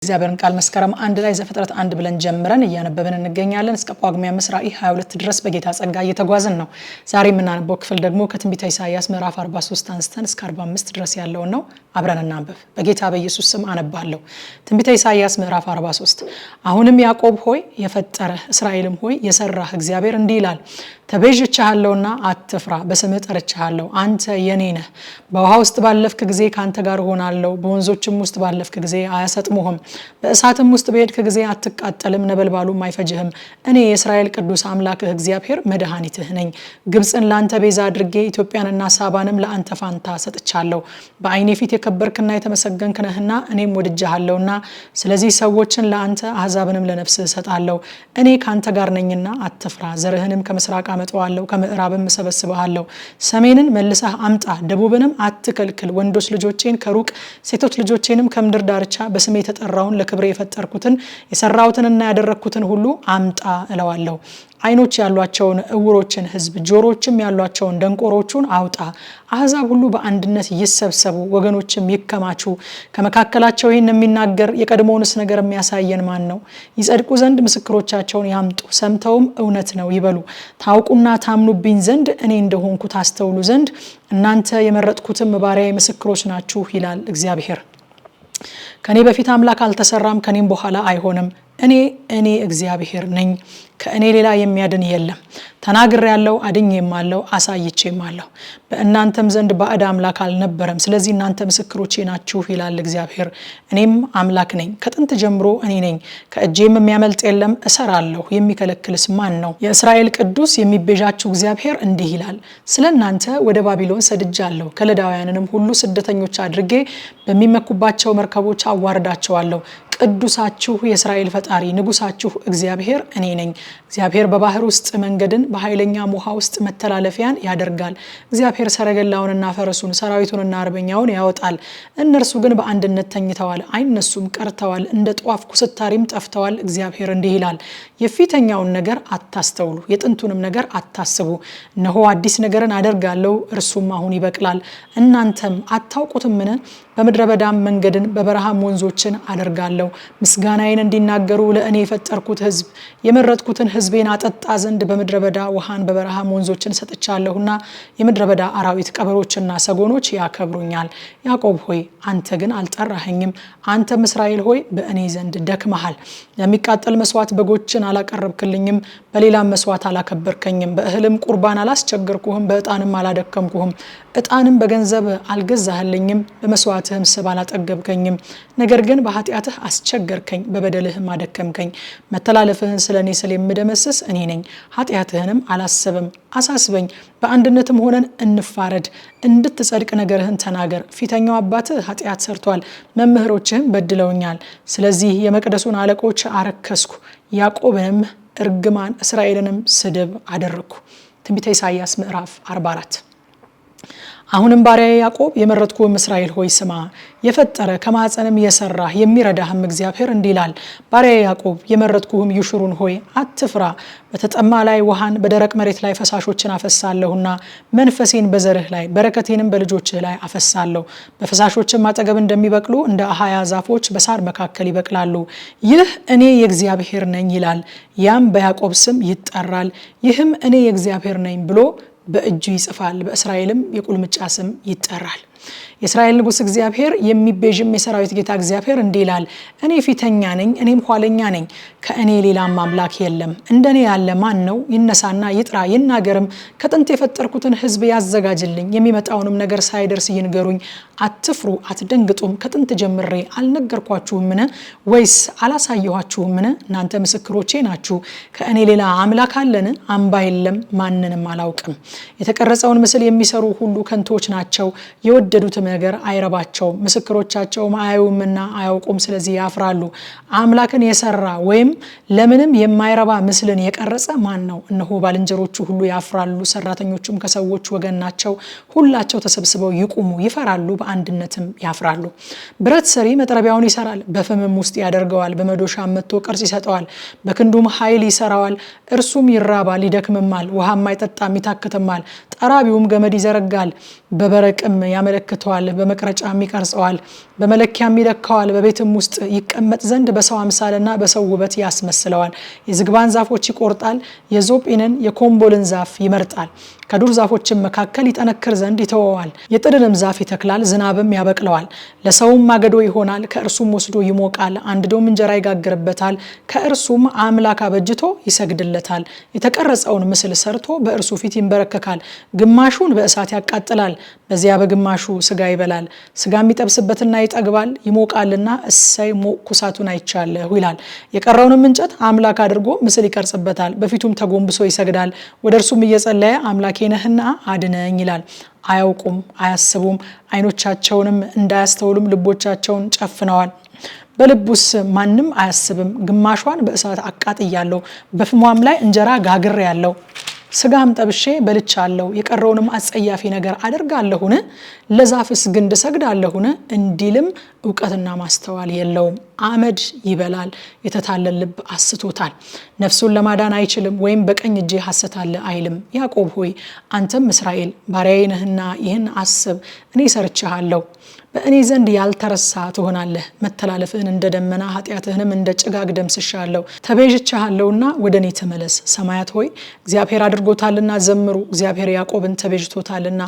እግዚአብሔርን ቃል መስከረም አንድ ላይ ዘፍጥረት 1 ብለን ጀምረን እያነበብን እንገኛለን እስከ ጳጉሜ 5 ራዕይ 22 ድረስ በጌታ ጸጋ እየተጓዝን ነው። ዛሬ የምናነበው ክፍል ደግሞ ከትንቢተ ኢሳይያስ ምዕራፍ 43 አንስተን እስከ 45 ድረስ ያለው ነው። አብረን እናንብብ። በጌታ በኢየሱስ ስም አነባለሁ። ትንቢተ ኢሳይያስ ምዕራፍ 43 አሁንም ያዕቆብ ሆይ የፈጠረ እስራኤልም ሆይ የሰራህ እግዚአብሔር እንዲህ ይላል ተቤዥቻለሁና አትፍራ በስምህ ጠርቻለሁ አንተ የኔ ነህ በውሃ ውስጥ ባለፍክ ጊዜ ካንተ ጋር ሆናለሁ በወንዞችም ውስጥ ባለፍክ ጊዜ አያሰጥሙህም በእሳትም ውስጥ በሄድክ ጊዜ አትቃጠልም ነበልባሉም አይፈጅህም እኔ የእስራኤል ቅዱስ አምላክህ እግዚአብሔር መድኃኒትህ ነኝ ግብጽን ላንተ ቤዛ አድርጌ ኢትዮጵያንና ሳባንም ለአንተ ፋንታ ሰጥቻለሁ በአይኔ ፊት የከበርክና የተመሰገንክ ነህና እኔም ወድጄሃለሁና ስለዚህ ሰዎችን ለአንተ አሕዛብንም ለነፍስህ ሰጣለሁ እኔ ካንተ ጋር ነኝና አትፍራ ዘርህንም ከምስራቅ አመጣዋለሁ ከምዕራብም ሰበስበሃለሁ ሰሜንን መልሰህ አምጣ ደቡብንም አትከልክል ወንዶች ልጆቼን ከሩቅ ሴቶች ልጆቼንም ከምድር ዳርቻ በስሜ ተጠራውን ለክብሬ የፈጠርኩትን የሰራውትንና ያደረኩትን ሁሉ አምጣ እለዋለሁ አይኖች ያሏቸውን እውሮችን ህዝብ ጆሮችም ያሏቸውን ደንቆሮቹን አውጣ አሕዛብ ሁሉ በአንድነት ይሰብሰቡ ወገኖችም ይከማቹ ከመካከላቸው ይህን የሚናገር የቀድሞውንስ ነገር የሚያሳየን ማን ነው ይጸድቁ ዘንድ ምስክሮቻቸውን ያምጡ ሰምተውም እውነት ነው ይበሉ ታውቁና ታምኑብኝ ዘንድ እኔ እንደሆንኩ ታስተውሉ ዘንድ እናንተ የመረጥኩትም ባሪያዬ ምስክሮች ናችሁ ይላል እግዚአብሔር ከኔ በፊት አምላክ አልተሰራም ከኔም በኋላ አይሆንም እኔ እግዚአብሔር ነኝ ከእኔ ሌላ የሚያድን የለም ተናግሬያለሁ አድኜማለሁ አሳይቼማለሁ በእናንተም ዘንድ ባዕድ አምላክ አልነበረም ስለዚህ እናንተ ምስክሮቼ ናችሁ ይላል እግዚአብሔር እኔም አምላክ ነኝ ከጥንት ጀምሮ እኔ ነኝ ከእጄም የሚያመልጥ የለም እሰራለሁ የሚከለክልስ ማን ነው የእስራኤል ቅዱስ የሚቤዣችሁ እግዚአብሔር እንዲህ ይላል ስለናንተ ወደ ባቢሎን ሰድጃለሁ ከለዳውያንንም ሁሉ ስደተኞች አድርጌ በሚመኩባቸው መርከቦች አዋርዳቸዋለሁ ቅዱሳችሁ የእስራኤል ፈጣሪ ንጉሳችሁ እግዚአብሔር እኔ ነኝ እግዚአብሔር በባህር ውስጥ መንገድን በኃይለኛ ውሃ ውስጥ መተላለፊያን ያደርጋል እግዚአብሔር ሰረገላውንና ፈረሱን ሰራዊቱንና አርበኛውን ያወጣል እነርሱ ግን በአንድነት ተኝተዋል አይነሱም ቀርተዋል እንደ ጧፍ ኩስታሪም ጠፍተዋል እግዚአብሔር እንዲህ ይላል የፊተኛውን ነገር አታስተውሉ የጥንቱንም ነገር አታስቡ እነሆ አዲስ ነገርን አደርጋለሁ እርሱም አሁን ይበቅላል እናንተም አታውቁትምን በምድረ በዳም መንገድን በበረሃም ወንዞችን አደርጋለሁ ምስጋናዬን እንዲናገሩ ለእኔ የፈጠርኩት ህዝብ የመረጥኩትን ህዝቤን አጠጣ ዘንድ በምድረ በዳ ውሃን በበረሃም ወንዞችን ሰጥቻለሁና የምድረ በዳ አራዊት ቀበሮችና ሰጎኖች ያከብሩኛል ያዕቆብ ሆይ አንተ ግን አልጠራኸኝም አንተም እስራኤል ሆይ በእኔ ዘንድ ደክመሃል ለሚቃጠል መስዋዕት በጎችን አላቀረብክልኝም በሌላም መስዋዕት አላከበርከኝም በእህልም ቁርባን አላስቸገርኩህም በዕጣንም አላደከምኩህም ዕጣንም በገንዘብ አልገዛህልኝም በመስዋዕትህም ስብ አላጠገብከኝም ነገር ግን በኃጢአትህ አስቸገርከኝ በበደልህም አደከምከኝ መተላለፍህን ስለኔ ስለምደመስስ እኔ ነኝ ኃጢአትህንም አላሰብም አሳስበኝ በአንድነትም ሆነን እንፋረድ እንድትጸድቅ ነገርህን ተናገር ፊተኛው አባትህ ኃጢአት ሰርቷል መምህሮችህም በድለውኛል ስለዚህ የመቅደሱን አለቆች አረከስኩ ያዕቆብንም እርግማን እስራኤልንም ስድብ አደረኩ ትንቢተ ኢሳይያስ ምዕራፍ 44 አሁንም ባሪያዬ ያዕቆብ የመረጥኩህም እስራኤል ሆይ ስማ የፈጠረ ከማዕፀንም የሰራ የሚረዳህም እግዚአብሔር እንዲህ ይላል ባሪያዬ ያዕቆብ የመረጥኩህም ይሹሩን ሆይ አትፍራ በተጠማ ላይ ውሃን በደረቅ መሬት ላይ ፈሳሾችን አፈሳለሁና መንፈሴን በዘርህ ላይ በረከቴንም በልጆችህ ላይ አፈሳለሁ በፈሳሾችም አጠገብ እንደሚበቅሉ እንደ አሃያ ዛፎች በሳር መካከል ይበቅላሉ ይህ እኔ የእግዚአብሔር ነኝ ይላል ያም በያዕቆብ ስም ይጠራል ይህም እኔ የእግዚአብሔር ነኝ ብሎ በእጁ ይጽፋል በእስራኤልም የቁልምጫ ስም ይጠራል የእስራኤል ንጉስ እግዚአብሔር የሚቤዥም የሰራዊት ጌታ እግዚአብሔር እንዲህ ይላል እኔ ፊተኛ ነኝ እኔም ኋለኛ ነኝ ከእኔ ሌላም አምላክ የለም እንደኔ ያለ ማን ነው ይነሳና ይጥራ ይናገርም ከጥንት የፈጠርኩትን ህዝብ ያዘጋጅልኝ የሚመጣውንም ነገር ሳይደርስ ይንገሩኝ አትፍሩ አትደንግጡም ከጥንት ጀምሬ አልነገርኳችሁምን ወይስ አላሳየኋችሁምን እናንተ ምስክሮቼ ናችሁ ከእኔ ሌላ አምላክ አለን አምባ የለም ማንንም አላውቅም የተቀረጸውን ምስል የሚሰሩ ሁሉ ከንቶች ናቸው የወደዱትም ነገር አይረባቸው ምስክሮቻቸው አያዩምና አያውቁም ስለዚህ ያፍራሉ አምላክን የሰራ ወይም ለምንም የማይረባ ምስልን የቀረጸ ማን ነው እነሆ ባልንጀሮቹ ሁሉ ያፍራሉ ሰራተኞቹም ከሰዎች ወገን ናቸው ሁላቸው ተሰብስበው ይቆሙ ይፈራሉ በአንድነትም ያፍራሉ ብረት ሰሪ መጥረቢያውን ይሰራል በፍምም ውስጥ ያደርገዋል በመዶሻም መጥቶ ቅርጽ ይሰጠዋል በክንዱም ኃይል ይሰራዋል እርሱም ይራባል ይደክምማል ውሃም አይጠጣም ይታክተማል ጠራቢውም ገመድ ይዘረጋል በበረቅም ያመለ ያመለክተዋል፣ በመቅረጫም ይቀርጸዋል፣ በመለኪያም ይለካዋል። በቤትም ውስጥ ይቀመጥ ዘንድ በሰው አምሳልና በሰው ውበት ያስመስለዋል። የዝግባን ዛፎች ይቆርጣል፣ የዞጲንን የኮምቦልን ዛፍ ይመርጣል። ከዱር ዛፎችም መካከል ይጠነክር ዘንድ ይተወዋል። የጥድንም ዛፍ ይተክላል፣ ዝናብም ያበቅለዋል። ለሰውም ማገዶ ይሆናል፣ ከእርሱም ወስዶ ይሞቃል። አንድዶም እንጀራ ይጋግርበታል፣ ከእርሱም አምላክ አበጅቶ ይሰግድለታል። የተቀረጸውን ምስል ሰርቶ በእርሱ ፊት ይንበረከካል። ግማሹን በእሳት ያቃጥላል፣ በዚያ በግማሹ ስጋ ይበላል። ስጋም ይጠብስበትና ይጠግባል፣ ይሞቃልና እሰይ ሞቅኩ እሳቱን አይቻለሁ ይላል። የቀረውንም እንጨት አምላክ አድርጎ ምስል ይቀርጽበታል፣ በፊቱም ተጎንብሶ ይሰግዳል። ወደ እርሱም እየጸለየ አምላኬ ነህና አድነኝ ይላል። አያውቁም አያስቡም፣ ዓይኖቻቸውንም እንዳያስተውሉም ልቦቻቸውን ጨፍነዋል። በልቡስ ማንም አያስብም። ግማሿን በእሳት አቃጥያለሁ፣ በፍሟም ላይ እንጀራ ጋግሬያለሁ። ስጋም ጠብሼ በልቻለሁ። የቀረውንም አጸያፊ ነገር አደርጋለሁን? ለዛፍስ ግንድ ሰግዳለሁን? እንዲልም እውቀትና ማስተዋል የለውም። አመድ ይበላል፣ የተታለለ ልብ አስቶታል። ነፍሱን ለማዳን አይችልም፣ ወይም በቀኝ እጄ ሐሰት አለ አይልም። ያዕቆብ ሆይ አንተም እስራኤል ባሪያዬ ነህና ይህን አስብ። እኔ ሰርቼሃለሁ፣ በእኔ ዘንድ ያልተረሳ ትሆናለህ። መተላለፍህን እንደ ደመና ኃጢአትህንም እንደ ጭጋግ ደምስሻለሁ። ተቤዥቼሃለሁና ወደ እኔ ተመለስ። ሰማያት ሆይ እግዚአብሔር አድርጎታልና ዘምሩ፣ እግዚአብሔር ያዕቆብን ተቤዥቶታልና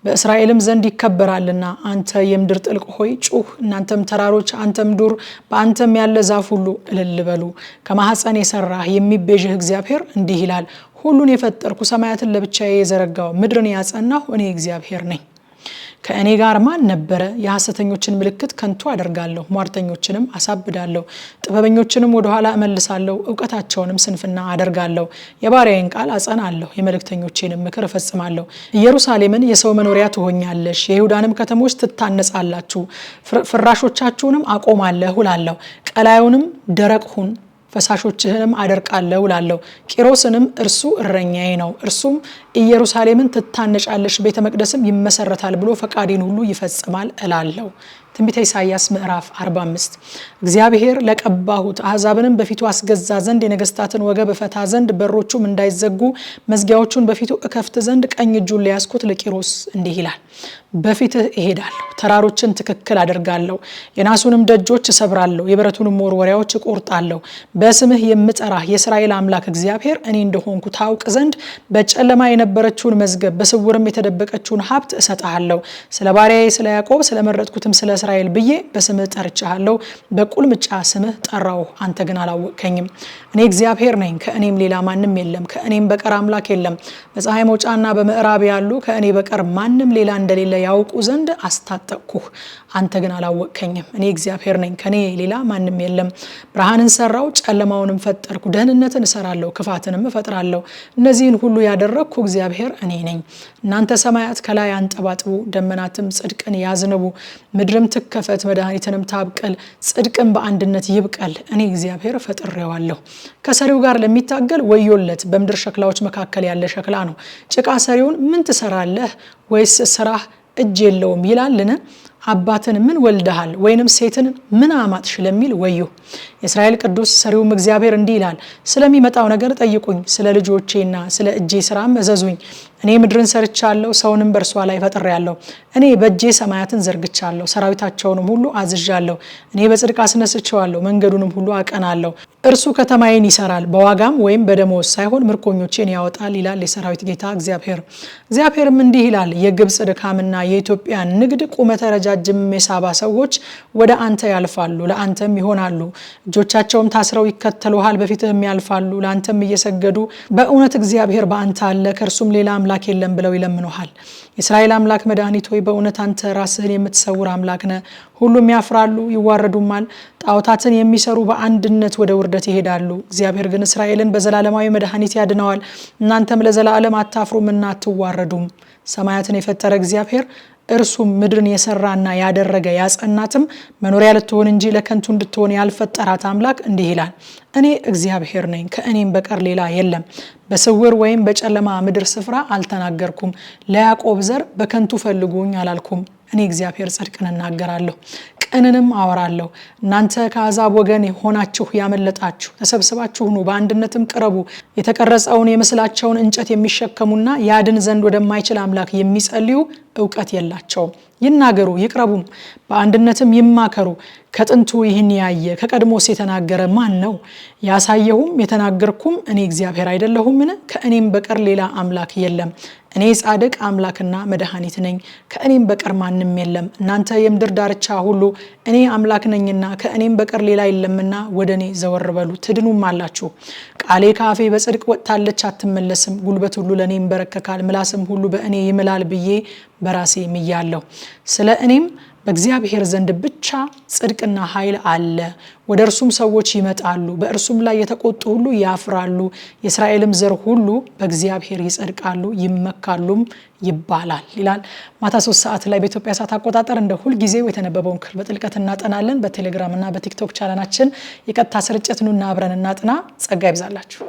በእስራኤልም ዘንድ ይከበራልና። አንተ የምድር ጥልቅ ሆይ ጩህ፣ እናንተም ተራሮች፣ አንተም ዱር፣ በአንተም ያለ ዛፍ ሁሉ እልል በሉ። ከማኅፀን የሰራህ የሚቤዥህ እግዚአብሔር እንዲህ ይላል፣ ሁሉን የፈጠርኩ ሰማያትን ለብቻዬ የዘረጋው ምድርን ያጸናሁ እኔ እግዚአብሔር ነኝ። ከእኔ ጋር ማን ነበረ? የሐሰተኞችን ምልክት ከንቱ አደርጋለሁ፣ ሟርተኞችንም አሳብዳለሁ፣ ጥበበኞችንም ወደኋላ እመልሳለሁ፣ እውቀታቸውንም ስንፍና አደርጋለሁ። የባሪያዬን ቃል አጸናለሁ፣ የመልእክተኞቼንም ምክር እፈጽማለሁ። ኢየሩሳሌምን የሰው መኖሪያ ትሆኛለሽ፣ የይሁዳንም ከተሞች ትታነጻላችሁ፣ ፍራሾቻችሁንም አቆማለሁ እላለሁ። ቀላዩንም ደረቅ ሁን፣ ፈሳሾችህንም አደርቃለሁ እላለሁ። ቂሮስንም እርሱ እረኛዬ ነው፣ እርሱም ኢየሩሳሌምን ትታነጫለሽ፣ ቤተ መቅደስም ይመሰረታል ብሎ ፈቃዴን ሁሉ ይፈጽማል እላለሁ። ትንቢተ ኢሳይያስ ምዕራፍ 45 እግዚአብሔር ለቀባሁት አሕዛብንም በፊቱ አስገዛ ዘንድ የነገስታትን ወገብ እፈታ ዘንድ በሮቹም እንዳይዘጉ መዝጊያዎቹን በፊቱ እከፍት ዘንድ ቀኝ እጁን ለያዝኩት ለቂሮስ እንዲህ ይላል፣ በፊትህ እሄዳለሁ፣ ተራሮችን ትክክል አደርጋለሁ፣ የናሱንም ደጆች እሰብራለሁ፣ የብረቱንም መወርወሪያዎች እቆርጣለሁ። በስምህ የምጠራህ የእስራኤል አምላክ እግዚአብሔር እኔ እንደሆንኩ ታውቅ ዘንድ በጨለማ የነበረችውን መዝገብ በስውርም የተደበቀችውን ሀብት እሰጥሃለሁ። ስለ ባሪያዬ ስለ ያዕቆብ ስለመረጥኩትም ስለ እስራኤል ብዬ በስምህ ጠርቻለሁ። በቁልምጫ ስምህ ጠራው፣ አንተ ግን አላወቅከኝም። እኔ እግዚአብሔር ነኝ፣ ከእኔም ሌላ ማንም የለም፣ ከእኔም በቀር አምላክ የለም። በፀሐይ መውጫና በምዕራብ ያሉ ከእኔ በቀር ማንም ሌላ እንደሌለ ያውቁ ዘንድ አስታጠቅኩህ፣ አንተ ግን አላወቅከኝም። እኔ እግዚአብሔር ነኝ፣ ከኔ ሌላ ማንም የለም። ብርሃንን ሰራው፣ ጨለማውንም ፈጠርኩ። ደህንነትን እሰራለሁ፣ ክፋትንም እፈጥራለሁ። እነዚህን ሁሉ ያደረግኩ እግዚአብሔር እኔ ነኝ። እናንተ ሰማያት ከላይ አንጠባጥቡ፣ ደመናትም ጽድቅን ያዝንቡ። ምድርም ትከፈት፣ መድኃኒትንም ታብቅል፣ ጽድቅም በአንድነት ይብቀል። እኔ እግዚአብሔር ፈጥሬዋለሁ። ከሰሪው ጋር ለሚታገል ወዮለት፣ በምድር ሸክላዎች መካከል ያለ ሸክላ ነው። ጭቃ ሰሪውን ምን ትሰራለህ? ወይስ ስራህ እጅ የለውም ይላልን? አባትን ምን ወልደሃል? ወይንም ሴትን ምን አማጥሽ ለሚል ወዮ። የእስራኤል ቅዱስ ሰሪውም እግዚአብሔር እንዲህ ይላል፣ ስለሚመጣው ነገር ጠይቁኝ፣ ስለ ልጆቼና ስለ እጄ ስራም እዘዙኝ። እኔ ምድርን ሰርቻለሁ፣ ሰውንም በእርሷ ላይ ፈጥሬያለሁ። እኔ በእጄ ሰማያትን ዘርግቻለሁ፣ ሰራዊታቸውንም ሁሉ አዝዣለሁ። እኔ በጽድቅ አስነስቼዋለሁ፣ መንገዱንም ሁሉ አቀናለሁ። እርሱ ከተማዬን ይሰራል፣ በዋጋም ወይም በደመወዝ ሳይሆን ምርኮኞቼን ያወጣል ይላል የሰራዊት ጌታ እግዚአብሔር። እግዚአብሔርም እንዲህ ይላል፣ የግብፅ ድካምና የኢትዮጵያ ንግድ ቁመተ ረጃጅም የሳባ ሰዎች ወደ አንተ ያልፋሉ፣ ለአንተም ይሆናሉ። እጆቻቸውም ታስረው ይከተሉሃል፣ በፊትህም ያልፋሉ፣ ለአንተም እየሰገዱ በእውነት እግዚአብሔር በአንተ አለ፣ ከእርሱም ሌላ አምላክ የለም ብለው ይለምኑሃል። የእስራኤል አምላክ መድኃኒት ሆይ በእውነት አንተ ራስህን የምትሰውር አምላክ ነህ። ሁሉም ያፍራሉ ይዋረዱማል። ጣዖታትን የሚሰሩ በአንድነት ወደ ውርደት ይሄዳሉ። እግዚአብሔር ግን እስራኤልን በዘላለማዊ መድኃኒት ያድነዋል። እናንተም ለዘላለም አታፍሩምና አትዋረዱም። ሰማያትን የፈጠረ እግዚአብሔር እርሱም ምድርን የሰራና ያደረገ ያጸናትም መኖሪያ ልትሆን እንጂ ለከንቱ እንድትሆን ያልፈጠራት አምላክ እንዲህ ይላል፣ እኔ እግዚአብሔር ነኝ፣ ከእኔም በቀር ሌላ የለም። በስውር ወይም በጨለማ ምድር ስፍራ አልተናገርኩም። ለያዕቆብ ዘር በከንቱ ፈልጉኝ አላልኩም። እኔ እግዚአብሔር ጽድቅን እናገራለሁ፣ ቀንንም አወራለሁ። እናንተ ከአሕዛብ ወገን ሆናችሁ ያመለጣችሁ ተሰብስባችሁ ኑ፣ በአንድነትም ቅረቡ። የተቀረጸውን የምስላቸውን እንጨት የሚሸከሙና ያድን ዘንድ ወደማይችል አምላክ የሚጸልዩ እውቀት የላቸውም። ይናገሩ ይቅረቡም፣ በአንድነትም ይማከሩ። ከጥንቱ ይህን ያየ ከቀድሞስ የተናገረ ማን ነው? ያሳየሁም የተናገርኩም እኔ እግዚአብሔር አይደለሁምን? ከእኔም በቀር ሌላ አምላክ የለም። እኔ ጻድቅ አምላክና መድኃኒት ነኝ፣ ከእኔም በቀር ማንም የለም። እናንተ የምድር ዳርቻ ሁሉ እኔ አምላክ ነኝና ከእኔም በቀር ሌላ የለምና ወደ እኔ ዘወር በሉ ትድኑም አላችሁ። ቃሌ ከአፌ በጽድቅ ወጥታለች አትመለስም። ጉልበት ሁሉ ለእኔ ይንበረከካል፣ ምላስም ሁሉ በእኔ ይምላል ብዬ በራሴ ምያለሁ። ስለ እኔም በእግዚአብሔር ዘንድ ብቻ ጽድቅና ኃይል አለ። ወደ እርሱም ሰዎች ይመጣሉ፣ በእርሱም ላይ የተቆጡ ሁሉ ያፍራሉ። የእስራኤልም ዘር ሁሉ በእግዚአብሔር ይጸድቃሉ ይመካሉም ይባላል ይላል። ማታ 3 ሰዓት ላይ በኢትዮጵያ ሰዓት አቆጣጠር እንደ ሁል ጊዜው የተነበበውን ክፍል በጥልቀት እናጠናለን። በቴሌግራም እና በቲክቶክ ቻናላችን የቀጥታ ስርጭት ኑና አብረን እናጥና። ጸጋ ይብዛላችሁ።